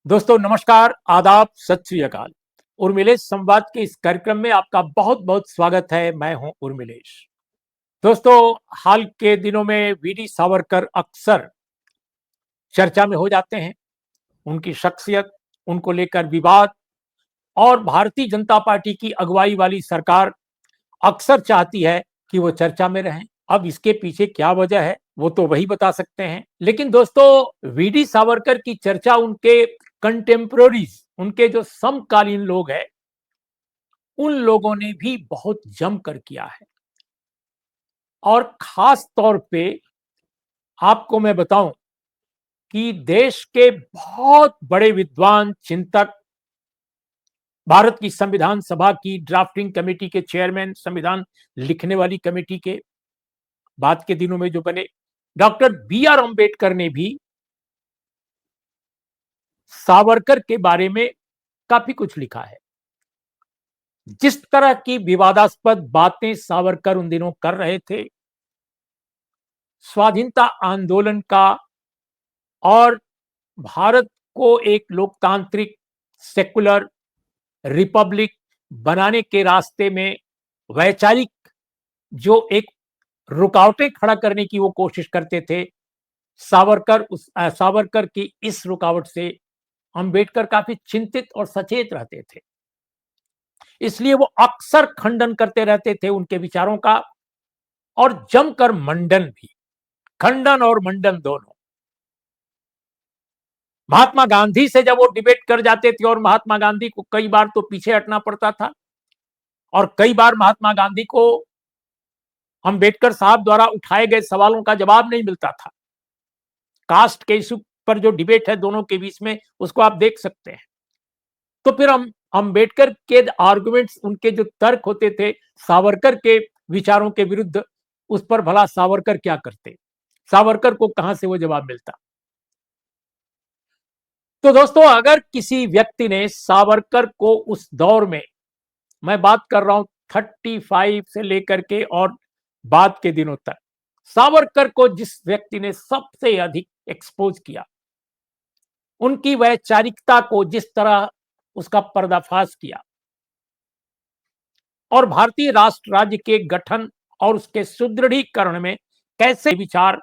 दोस्तों नमस्कार, आदाब, सत श्री अकाल। उर्मिलेश संवाद के इस कार्यक्रम में आपका बहुत-बहुत स्वागत है। मैं हूं उर्मिलेश। दोस्तों, हाल के दिनों में वीडी सावरकर अक्सर चर्चा में हो जाते हैं। उनकी शख्सियत, उनको लेकर विवाद और भारतीय जनता पार्टी की अगुवाई वाली सरकार अक्सर चाहती है कि वो चर्चा में रहें। अब इसके पीछे क्या वजह है, वो तो वही बता सकते हैं। लेकिन दोस्तों, वीडी सावरकर की चर्चा उनके कंटेम्पोररीज, उनके जो समकालीन लोग हैं, उन लोगों ने भी बहुत जमकर किया है। और खास तौर पे आपको मैं बताऊं कि देश के बहुत बड़े विद्वान, चिंतक, भारत की संविधान सभा की ड्राफ्टिंग कमेटी के चेयरमैन, संविधान लिखने वाली कमेटी के बाद के दिनों में जो बने, डॉक्टर बी आर अम्बेडकर ने भी सावरकर के बारे में काफी कुछ लिखा है। जिस तरह की विवादास्पद बातें सावरकर उन दिनों कर रहे थे, स्वाधीनता आंदोलन का और भारत को एक लोकतांत्रिक, सेकुलर रिपब्लिक बनाने के रास्ते में वैचारिक जो एक रुकावटें खड़ा करने की वो कोशिश करते थे, सावरकर की इस रुकावट से अंबेडकर काफी चिंतित और सचेत रहते थे। इसलिए वो अक्सर खंडन करते रहते थे उनके विचारों का, और जमकर मंडन भी, खंडन और मंडन दोनों। महात्मा गांधी से जब वो डिबेट कर जाते थे और महात्मा गांधी को कई बार तो पीछे हटना पड़ता था, और कई बार महात्मा गांधी को अंबेडकर साहब द्वारा उठाए गए सवालों का जवाब नहीं मिलता था। कास्ट के इशू पर जो डिबेट है दोनों के बीच में, उसको आप देख सकते हैं। तो फिर हम अंबेडकर के आर्गुमेंट्स, उनके जो तर्क होते थे सावरकर के विचारों के विरुद्ध, उस पर भला सावरकर क्या करते, सावरकर को कहां से वो जवाब मिलता। तो दोस्तों, अगर किसी व्यक्ति ने सावरकर को उस दौर में, मैं बात कर रहा हूं 35 से लेकर के और बाद के दिनों तक, सावरकर को जिस व्यक्ति ने सबसे अधिक एक्सपोज किया, उनकी वैचारिकता को जिस तरह उसका पर्दाफाश किया, और भारतीय राष्ट्र राज्य के गठन और उसके सुदृढ़ीकरण में कैसे विचार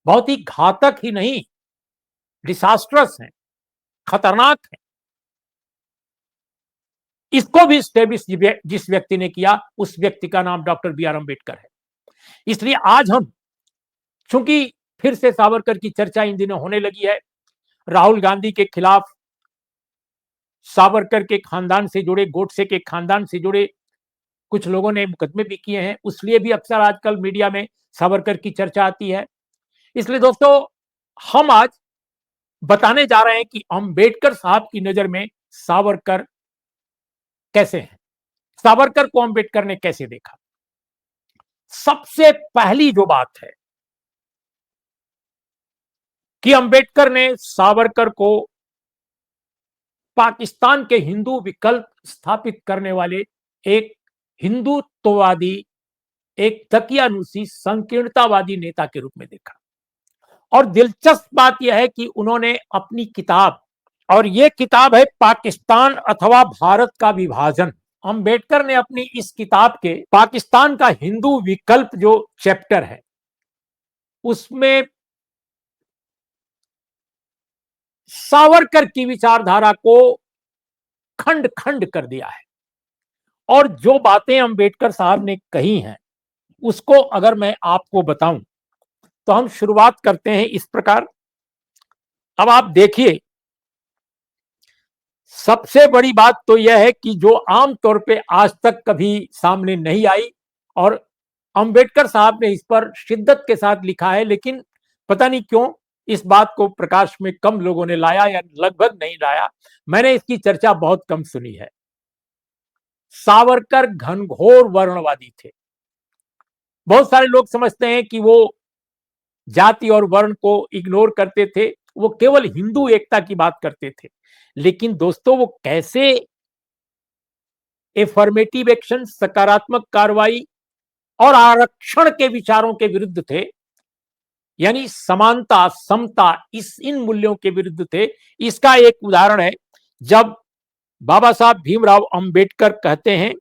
बहुत ही घातक ही नहीं, डिसास्ट्रस हैं, खतरनाक है, इसको भी स्टेब्लिश जिस व्यक्ति ने किया, उस व्यक्ति का नाम डॉक्टर बी आर अम्बेडकर है। इसलिए आज हम, चूंकि फिर से सावरकर की चर्चा इन दिनों होने लगी है, राहुल गांधी के खिलाफ सावरकर के खानदान से जुड़े, गोडसे के खानदान से जुड़े कुछ लोगों ने मुकदमे भी किए हैं, उसलिए भी अक्सर आजकल मीडिया में सावरकर की चर्चा आती है। इसलिए दोस्तों, हम आज बताने जा रहे हैं कि अंबेडकर साहब की नजर में सावरकर कैसे हैं, सावरकर को अंबेडकर ने कैसे देखा। सबसे पहली जो बात है कि अंबेडकर ने सावरकर को पाकिस्तान के हिंदू विकल्प स्थापित करने वाले एक हिंदुत्ववादी, एक तकियानुसी, संकीर्णतावादी नेता के रूप में देखा। और दिलचस्प बात यह है कि उन्होंने अपनी किताब, और यह किताब है पाकिस्तान अथवा भारत का विभाजन, अंबेडकर ने अपनी इस किताब के पाकिस्तान का हिंदू विकल्प जो चैप्टर है, उसमें सावरकर की विचारधारा को खंड खंड कर दिया है। और जो बातें अंबेडकर साहब ने कही हैं, उसको अगर मैं आपको बताऊं, तो हम शुरुआत करते हैं इस प्रकार। अब आप देखिए, सबसे बड़ी बात तो यह है कि जो आमतौर पे आज तक कभी सामने नहीं आई, और अंबेडकर साहब ने इस पर शिद्दत के साथ लिखा है, लेकिन पता नहीं क्यों इस बात को प्रकाश में कम लोगों ने लाया, या लगभग नहीं लाया। मैंने इसकी चर्चा बहुत कम सुनी है। सावरकर घनघोर वर्णवादी थे। बहुत सारे लोग समझते हैं कि वो जाति और वर्ण को इग्नोर करते थे, वो केवल हिंदू एकता की बात करते थे। लेकिन दोस्तों, वो कैसे एफर्मेटिव एक्शन, सकारात्मक कार्रवाई और आरक्षण के विचारों के विरुद्ध थे, यानी समानता, समता, इन मूल्यों के विरुद्ध थे। इसका एक उदाहरण है जब बाबा साहब भीमराव अंबेडकर कहते हैं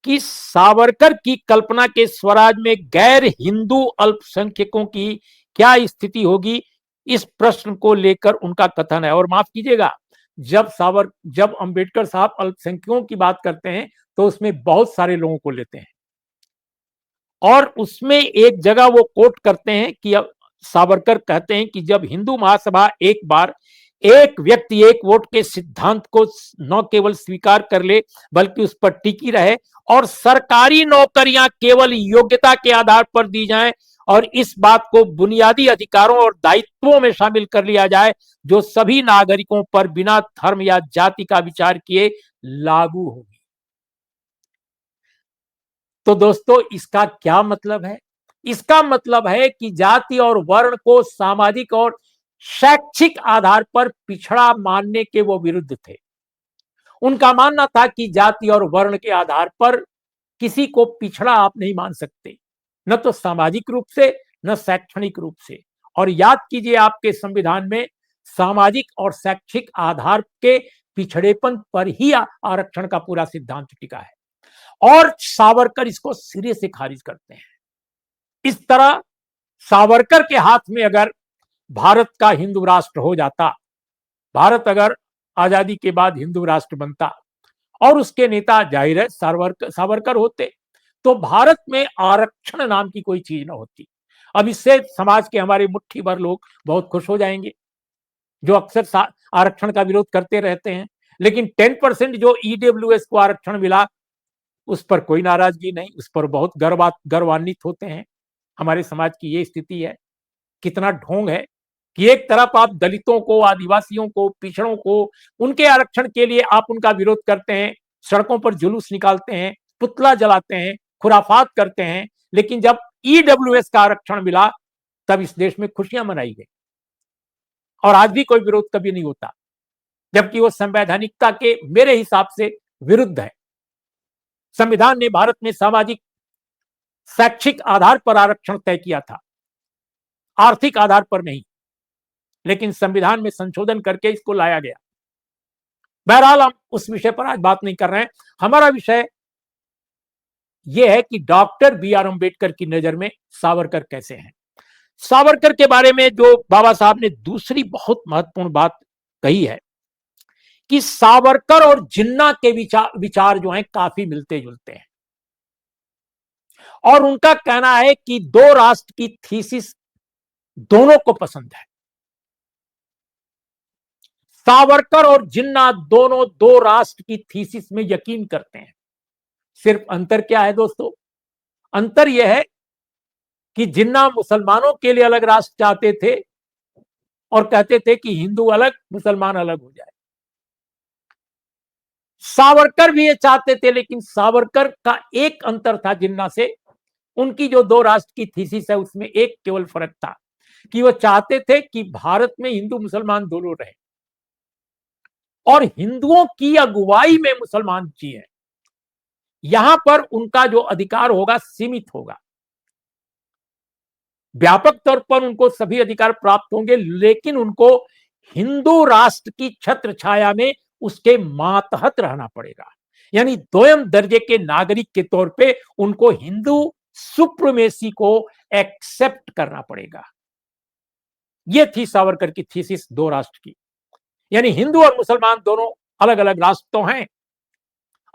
कि सावरकर की कल्पना के स्वराज में गैर हिंदू अल्पसंख्यकों की क्या स्थिति होगी, इस प्रश्न को लेकर उनका कथन है। और माफ कीजिएगा, जब अंबेडकर साहब अल्पसंख्यकों की बात करते हैं तो उसमें बहुत सारे लोगों को लेते हैं, और उसमें एक जगह वो कोट करते हैं कि अब सावरकर कहते हैं कि जब हिंदू महासभा एक बार एक व्यक्ति एक वोट के सिद्धांत को न केवल स्वीकार कर ले बल्कि उस पर टिकी रहे और सरकारी नौकरियां केवल योग्यता के आधार पर दी जाएं और इस बात को बुनियादी अधिकारों और दायित्वों में शामिल कर लिया जाए जो सभी नागरिकों पर बिना धर्म या जाति का विचार किए लागू होगी। तो दोस्तों, इसका क्या मतलब है? इसका मतलब है कि जाति और वर्ण को सामाजिक और शैक्षिक आधार पर पिछड़ा मानने के वो विरुद्ध थे। उनका मानना था कि जाति और वर्ण के आधार पर किसी को पिछड़ा आप नहीं मान सकते, न तो सामाजिक रूप से न शैक्षणिक रूप से। और याद कीजिए, आपके संविधान में सामाजिक और शैक्षिक आधार के पिछड़ेपन पर ही आरक्षण का पूरा सिद्धांत टिका है, और सावरकर इसको सिरे से खारिज करते हैं। इस तरह सावरकर के हाथ में अगर भारत का हिंदू राष्ट्र हो जाता, भारत अगर आजादी के बाद हिंदू राष्ट्र बनता और उसके नेता जाहिर है सावरकर होते, तो भारत में आरक्षण नाम की कोई चीज ना होती। अब इससे समाज के हमारे मुट्ठी भर लोग बहुत खुश हो जाएंगे, जो अक्सर आरक्षण का विरोध करते रहते हैं। लेकिन 10% जो ईडब्ल्यूएस को आरक्षण मिला, उस पर कोई नाराजगी नहीं, उस पर बहुत गर्वान्वित होते हैं। हमारे समाज की ये स्थिति है। कितना ढोंग है कि एक तरफ आप दलितों को, आदिवासियों को, पिछड़ों को, उनके आरक्षण के लिए आप उनका विरोध करते हैं, सड़कों पर जुलूस निकालते हैं, पुतला जलाते हैं, खुराफात करते हैं, लेकिन जब ईडब्ल्यूएस का आरक्षण मिला तब इस देश में खुशियां मनाई गई। और आज भी कोई विरोध कभी नहीं होता, जबकि वो संवैधानिकता के मेरे हिसाब से विरुद्ध है। संविधान ने भारत में सामाजिक शैक्षिक आधार पर आरक्षण तय किया था, आर्थिक आधार पर नहीं, लेकिन संविधान में संशोधन करके इसको लाया गया। बहरहाल हम उस विषय पर आज बात नहीं कर रहे हैं। हमारा विषय यह है कि डॉक्टर बी आर अंबेडकर की नजर में सावरकर कैसे हैं। सावरकर के बारे में जो बाबा साहब ने दूसरी बहुत महत्वपूर्ण बात कही है कि सावरकर और जिन्ना के विचार जो हैं काफी मिलते जुलते हैं, और उनका कहना है कि दो राष्ट्र की थीसिस दोनों को पसंद है। सावरकर और जिन्ना दोनों दो राष्ट्र की थीसिस में यकीन करते हैं। सिर्फ अंतर क्या है दोस्तों? अंतर यह है कि जिन्ना मुसलमानों के लिए अलग राष्ट्र चाहते थे और कहते थे कि हिंदू अलग, मुसलमान अलग हो जाए। सावरकर भी ये चाहते थे, लेकिन सावरकर का एक अंतर था जिन्ना से। उनकी जो दो राष्ट्र की थीसिस है उसमें एक केवल फर्क था कि वो चाहते थे कि भारत में हिंदू मुसलमान दोनों रहे और हिंदुओं की अगुवाई में मुसलमान जिए। यहां पर उनका जो अधिकार होगा सीमित होगा। व्यापक तौर पर उनको सभी अधिकार प्राप्त होंगे, लेकिन उनको हिंदू राष्ट्र की छत्र छाया में उसके मातहत रहना पड़ेगा। यानी दोयम दर्जे के नागरिक के तौर पे उनको हिंदू सुप्रीमेसी को एक्सेप्ट करना पड़ेगा। यह थी सावरकर की थीसिस दो राष्ट्र की। यानी हिंदू और मुसलमान दोनों अलग अलग राष्ट्र तो हैं,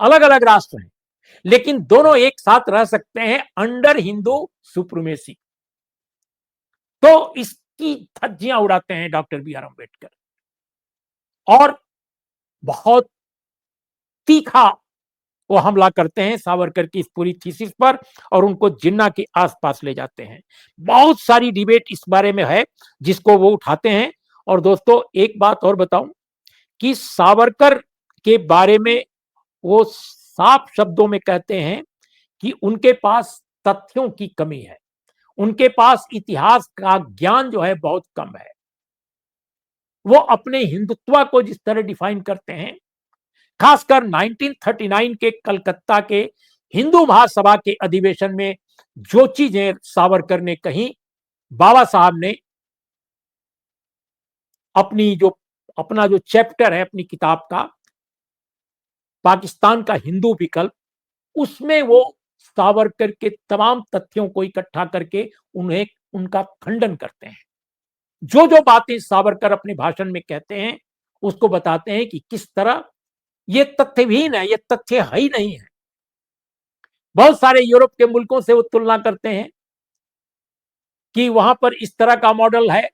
अलग अलग राष्ट्र हैं, लेकिन दोनों एक साथ रह सकते हैं अंडर हिंदू सुप्रीमेसी। तो इसकी धज्जियां उड़ाते हैं डॉक्टर बी आर अंबेडकर, और बहुत तीखा वो हमला करते हैं सावरकर की इस पूरी थीसिस पर, और उनको जिन्ना के आसपास ले जाते हैं। बहुत सारी डिबेट इस बारे में है जिसको वो उठाते हैं। और दोस्तों, एक बात और बताऊं कि सावरकर के बारे में वो साफ शब्दों में कहते हैं कि उनके पास तथ्यों की कमी है, उनके पास इतिहास का ज्ञान जो है बहुत कम है। वो अपने हिंदुत्व को जिस तरह डिफाइन करते हैं, खासकर 1939 के कलकत्ता के हिंदू महासभा के अधिवेशन में जो चीजें सावरकर ने कही, बाबा साहब ने अपना जो चैप्टर है अपनी किताब का, पाकिस्तान का हिंदू विकल्प, उसमें वो सावरकर के तमाम तथ्यों को इकट्ठा करके उन्हें उनका खंडन करते हैं। जो जो बातें सावरकर अपने भाषण में कहते हैं उसको बताते हैं कि किस तरह ये तथ्यहीन है, ये तथ्य है ही नहीं है। बहुत सारे यूरोप के मुल्कों से वो तुलना करते हैं कि वहां पर इस तरह का मॉडल है,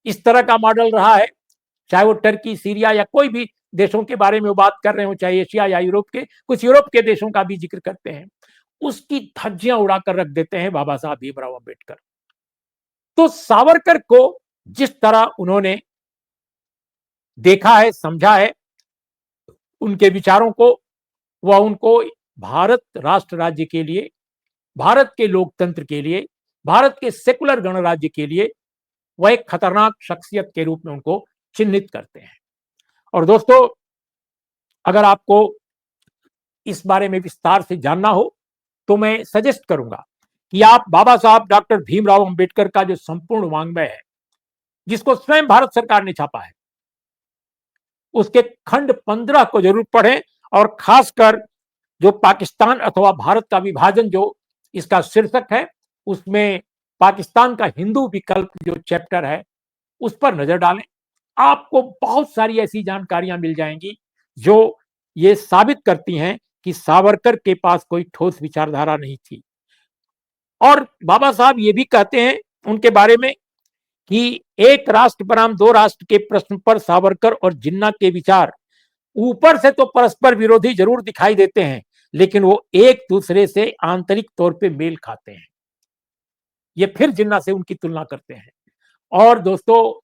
इस तरह का मॉडल रहा है, चाहे वो टर्की, सीरिया या कोई भी देशों के बारे में वो बात कर रहे हो, चाहे एशिया या यूरोप के, कुछ यूरोप के देशों का भी जिक्र करते हैं, उसकी धज्जियां उड़ाकर रख देते हैं बाबा साहब भीमराव अंबेडकर। तो सावरकर को जिस तरह उन्होंने देखा है, समझा है, उनके विचारों को, वह उनको भारत राष्ट्र राज्य के लिए, भारत के लोकतंत्र के लिए, भारत के सेकुलर गणराज्य के लिए वह एक खतरनाक शख्सियत के रूप में उनको चिन्हित करते हैं। और दोस्तों, अगर आपको इस बारे में विस्तार से जानना हो तो मैं सजेस्ट करूंगा कि आप बाबा साहब डॉक्टर भीमराव अंबेडकर का जो संपूर्ण वांग्मय है, जिसको स्वयं भारत सरकार ने छापा है, उसके खंड 15 को जरूर पढ़ें। और खासकर जो पाकिस्तान अथवा भारत का विभाजन जो इसका शीर्षक है, उसमें पाकिस्तान का हिंदू विकल्प जो चैप्टर है उस पर नजर डालें। आपको बहुत सारी ऐसी जानकारियां मिल जाएंगी जो ये साबित करती हैं कि सावरकर के पास कोई ठोस विचारधारा नहीं थी। और बाबा साहब ये भी कहते हैं उनके बारे में कि एक राष्ट्र बनाम दो राष्ट्र के प्रश्न पर सावरकर और जिन्ना के विचार ऊपर से तो परस्पर विरोधी जरूर दिखाई देते हैं, लेकिन वो एक दूसरे से आंतरिक तौर पे मेल खाते हैं। ये फिर जिन्ना से उनकी तुलना करते हैं। और दोस्तों,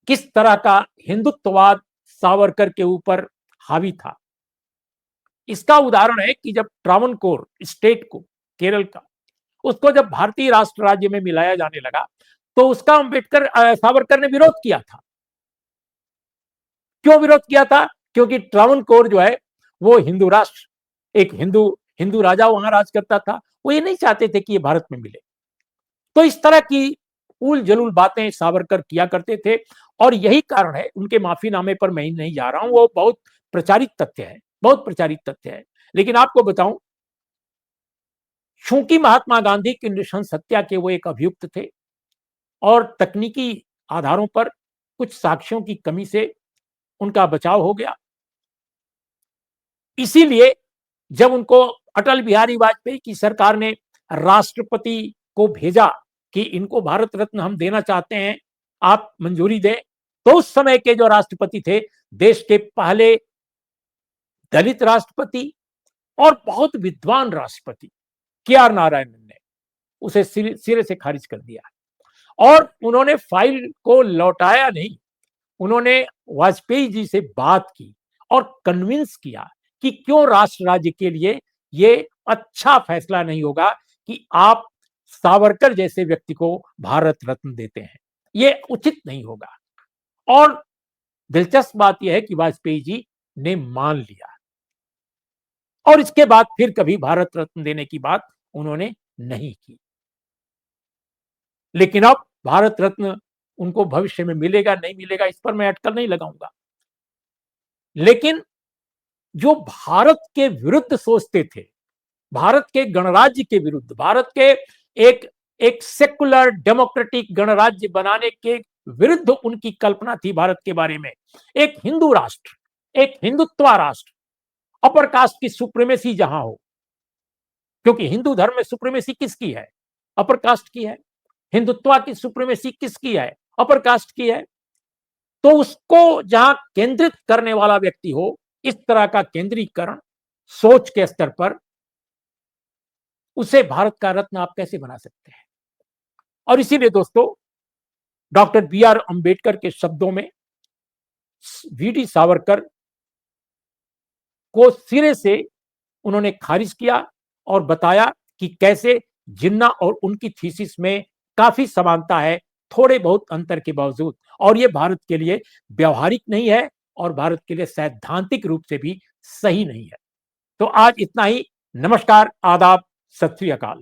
किस तरह का हिंदुत्ववाद सावरकर के ऊपर हावी था, इसका उदाहरण है कि जब ट्रावनकोर स्टेट को, केरल का, उसको जब भारतीय राष्ट्र राज्य में मिलाया जाने लगा तो उसका सावरकर ने विरोध किया था। क्यों विरोध किया था? क्योंकि ट्रावनकोर जो है वो हिंदू राष्ट्र, एक हिंदू हिंदू राजा वहां राज करता था, वो ये नहीं चाहते थे कि ये भारत में मिले। तो इस तरह की उल जलूल बातें सावरकर किया करते थे। और यही कारण है, उनके माफीनामे पर मैं नहीं जा रहा हूं, वो बहुत प्रचारित तथ्य है, बहुत प्रचारित तथ्य है। लेकिन आपको बताऊं, चूंकि महात्मा गांधी की नृशंस हत्या के वो एक अभियुक्त थे और तकनीकी आधारों पर कुछ साक्ष्यों की कमी से उनका बचाव हो गया, इसीलिए जब उनको अटल बिहारी वाजपेयी की सरकार ने राष्ट्रपति को भेजा कि इनको भारत रत्न हम देना चाहते हैं, आप मंजूरी दें, तो उस समय के जो राष्ट्रपति थे, देश के पहले दलित राष्ट्रपति और बहुत विद्वान राष्ट्रपति के.आर. नारायणन ने उसे सिरे से खारिज कर दिया। और उन्होंने फाइल को लौटाया नहीं, उन्होंने वाजपेयी जी से बात की और कन्विंस किया कि क्यों राष्ट्र राज्य के लिए ये अच्छा फैसला नहीं होगा कि आप सावरकर जैसे व्यक्ति को भारत रत्न देते हैं, ये उचित नहीं होगा। और दिलचस्प बात यह है कि वाजपेयी जी ने मान लिया और इसके बाद फिर कभी भारत रत्न देने की बात उन्होंने नहीं की। लेकिन अब भारत रत्न उनको भविष्य में मिलेगा नहीं मिलेगा, इस पर मैं अटकल नहीं लगाऊंगा। लेकिन जो भारत के विरुद्ध सोचते थे, भारत के गणराज्य के विरुद्ध, भारत के एक एक सेकुलर डेमोक्रेटिक गणराज्य बनाने के विरुद्ध उनकी कल्पना थी भारत के बारे में, एक हिंदू राष्ट्र, एक हिंदुत्व राष्ट्र, अपर कास्ट की सुप्रीमेसी जहां हो, क्योंकि हिंदू धर्म में सुप्रीमेसी किसकी है? अपर कास्ट की है। हिंदुत्व की सुप्रीमेसी किसकी है? अपर कास्ट की है। तो उसको जहां केंद्रित करने वाला व्यक्ति हो, इस तरह का केंद्रीकरण सोच के स्तर पर, उसे भारत का रत्न आप कैसे बना सकते हैं? और इसीलिए दोस्तों, डॉक्टर बी.आर. अंबेडकर के शब्दों में वी.डी. सावरकर को सिरे से उन्होंने खारिज किया और बताया कि कैसे जिन्ना और उनकी थीसिस में काफी समानता है, थोड़े बहुत अंतर के बावजूद, और ये भारत के लिए व्यवहारिक नहीं है और भारत के लिए सैद्धांतिक रूप से भी सही नहीं है। तो आज इतना ही। नमस्कार, आदाब, सत श्री अकाल।